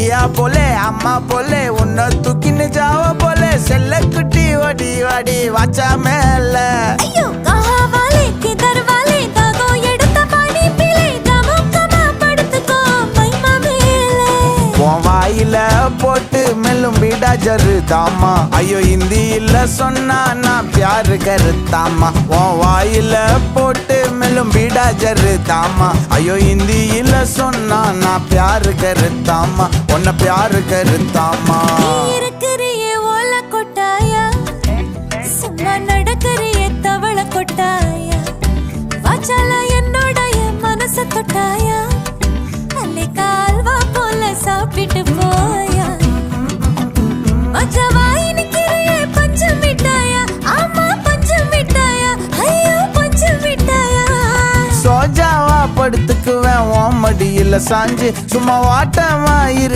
ஐயா போலே அம்மா போலே உன்னை தூக்கின்னு ஜாவ போலே செல்ல குட்டி ஓடி வாடி வாச்சா மேல ஐயோ கஹாவாலே கிதர்வாலே தாகோ எடுத்த பாடி பிளே தமுக்கமா படுத்துக்கோ மைமா மேலே உன் வாயில போட்டு மெல்லும் பீடா ஜருதாமா ஐயோ ஹிந்தியில சொன்னா நான் பியாரு கருத்தாமா உன் வாயில போட்டு மெல்லும் பீடா ஜருதாமா ஐயோ ஹிந்தியில சொன்னா நான் பியாரு கருத்தாமா உன்னை பியாரு கருத்தாமா இருக்கிறியே ஓல கொட்டாயா சும்மா நடக்கிறியே தவள கொட்டாயா வாச்சால என்னோடைய மனச தொட்டாயா அல்லே கால்வா போல சாப்பிட்டு போயா மச்சவாய் நிக்கிறியே பஞ்சம் மிட்டாயா ஆமா பஞ்சம் மிட்டாயா ஐயோ பஞ்சம் மிட்டாயா சோஜாவா படுத்துக்குவேன் உன் மடியில சாஞ்சு சும்மா வாட்டமா இரு